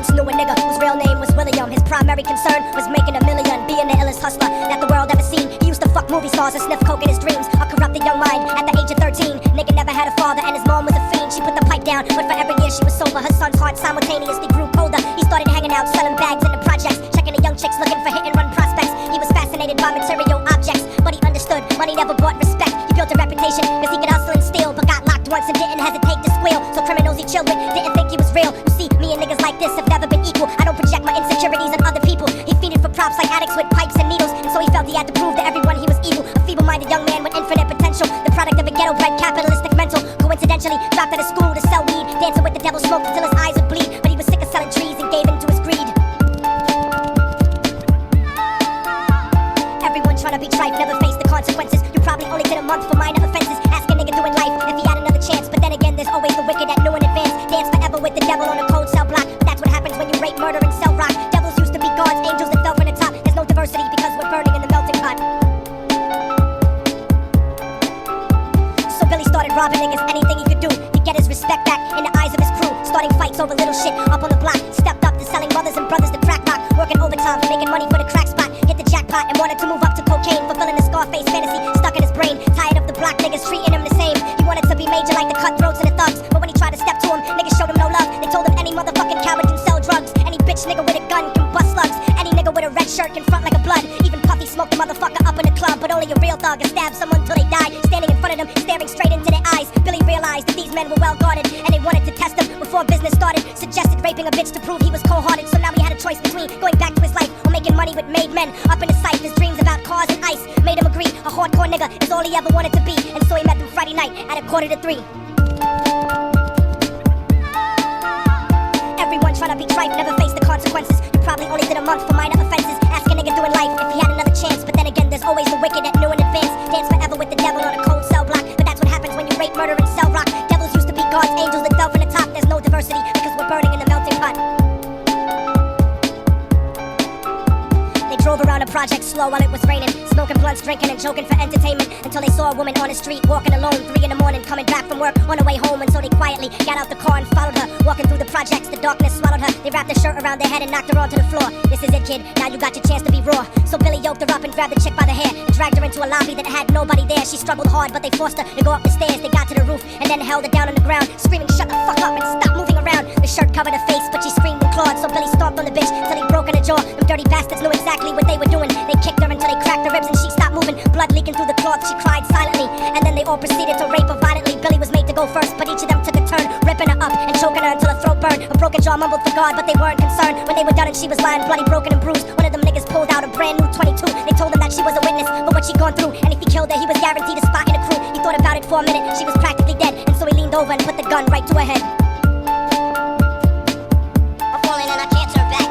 once knew a nigga whose real name was William. His primary concern was making a million, being the illest hustler that the world ever seen. He used to fuck movie stars and sniff coke in his dreams. A corrupted young mind at the age of 13. Nigga never had a father and his mom was a fiend. She put the pipe down, but for every year she was sober. Her son's heart simultaneously grew colder. He started hanging out, selling bags in the projects, checking the young chicks looking for hit and run prospects. He was fascinated by material objects, but he understood money never brought respect. He built a reputation cause he could hustle and steal, but got locked once and didn't hesitate to squeal. So criminals he chilled with didn't think he was real. You see, me and niggas like this have never been equal. I don't project my insecurities on other people. He feeded for props like addicts with pipes and needles, and so he felt he had to prove to everyone he was evil. A feeble-minded young man with infinite potential, the product of a ghetto-bred capitalistic mental. Coincidentally, dropped out of school to sell weed, dancing with the devil, smoked until his eyes would bleed. But he was sick of selling trees and gave in to his greed. Everyone trying to be trife, never face the consequences. You probably only did a month for minor offenses. Ask a nigga doing life if he had another chance. But then again, there's always the wicked that knew in advance. Dance forever with the devil on a cold cell block. That's what happens when you rape, murder, and sell rock. Devils used to be gods, angels that fell from the top. There's no diversity because we're burning in the melting pot. So Billy started robbing niggas, anything he could do to get his respect back in the eyes of his crew. Starting fights over little shit up on the block. Stepped up to selling mothers and brothers to crack rock. Working overtime, making money for the crack spot. Hit the jackpot and wanted to move up to cocaine, fulfilling the Scarface fantasy stuck in his brain. Tired of the block niggas treating him the same. He wanted to be major like the cutthroats and the thugs, but when he tried to step to him, niggas showed him no love. They told him any motherfucking coward can sell drugs. Any bitch nigga with a gun can bust slugs. Any nigga with a red shirt can front like a blood. Even Puffy smoked the motherfucker up in the club, but only a real thug can stab someone till they die. Standing in front of them, staring straight into their eyes, Billy realized that these men were well guarded, and they wanted to test him before business started. Suggested raping a bitch to prove he was cold-hearted. So now he had a choice between going back to his life or making money with made men. Up in his sight, his dreams about cars and ice made him agree a hardcore nigga is all he ever wanted to be. And so he met them Friday night at 2:45. Everyone trying to be trife, never face the consequences. You probably only did a month for minor offenses. Ask a nigga doing life if he had another chance. But then again, there's always the wicked that knew in advance. Dance forever with the devil on a cold cell block. But that's what happens when you rape, murder, and sell rock. Devils used to be gods, angels that fell from the top. There's no diversity because we're burning in the melting pot. They drove around the project slow while it was raining, smoking blunts, drinking, and joking for entertainment, until they saw a woman on the street walking alone, 3 in the morning, coming back from work on her way home. And so they quietly got out the car and followed her. Walking through the projects, the darkness swallowed her. They wrapped a shirt around their head and knocked her onto the floor. This is it, kid, now you got your chance to be raw. So Billy yoked her up and grabbed the chick by the hair and dragged her into a lobby that had nobody there. She struggled hard, but they forced her to go up the stairs. They got to the roof and then held her down on the ground, screaming, "Shut the fuck up and stop moving around." The shirt covered her face, but she screamed and clawed. So Billy stomped on the bitch till he broke in her jaw. Them dirty bastards knew exactly what they were doing. They kicked her until they cracked her ribs and she stopped moving. Blood leaking through the cloth, she cried silently, and then they all proceeded to rape her violently. Billy was made to go first, but each of them took a turn, ripping her up and choking her until her throat burned. A broken jaw mumbled for God, but they weren't concerned. When they were done and she was lying bloody, broken, and bruised, one of them niggas pulled out a brand new 22. They told him that she was a witness for what she'd gone through, and if he killed her, he was guaranteed a spot in the crew. He thought about it for a minute, she was practically dead, and so he leaned over and put the gun right to her head. I'm falling and I can't turn back.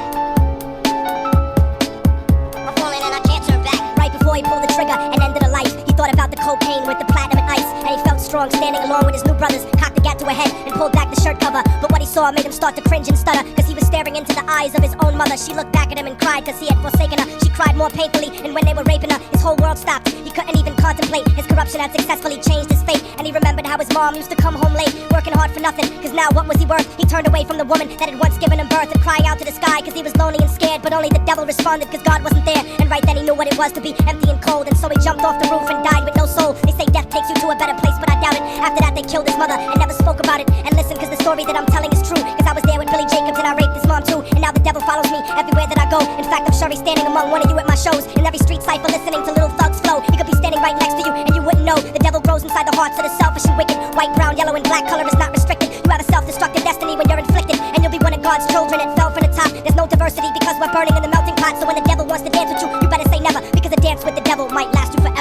I'm falling and I can't turn back. Right before he pulled the trigger and ended her life, he thought about the cocaine with the platinum and ice, and he felt strong standing along with his new brothers. Cocked the gat to her head and pulled back the shirt cover, but what he saw made him start to cringe and stutter, cause he was staring into the eyes of his own mother. She looked back at him and cried cause he had forsaken her. She cried more painfully, and when they were raping her, his whole world stopped. He couldn't even contemplate. His corruption had successfully changed his fate, and he remembered how his mom used to come home late, working hard for nothing, cause now what was he worth? He turned away from the woman that had once given him birth and crying out to the sky cause he was lonely and scared, but only the devil responded cause God wasn't there. And right then he knew what it was to be empty and cold, and so he jumped off the roof and died with no soul. They say death takes you to a better place, but I doubt it. After that they killed his mother and never spoke about it. And listen, cause the story that I'm telling is true, cause I was there with Billy Jacobs and I raped his mom too. And now the devil follows me everywhere that I go. In fact, I'm sure he's standing among one of you at my shows. In every street cipher listening to Little Thug's flow. He could be standing right next to you and you wouldn't know. The devil grows inside the hearts of the selfish and wicked. White, brown, yellow, and black color is not restricted. You have a self-destructive destiny when you're inflicted, and you'll be one of God's children that fell from the top. There's no diversity because we're burning in the melting pot. So when the devil wants to dance with you, you better say never, because a dance with the devil might last you forever.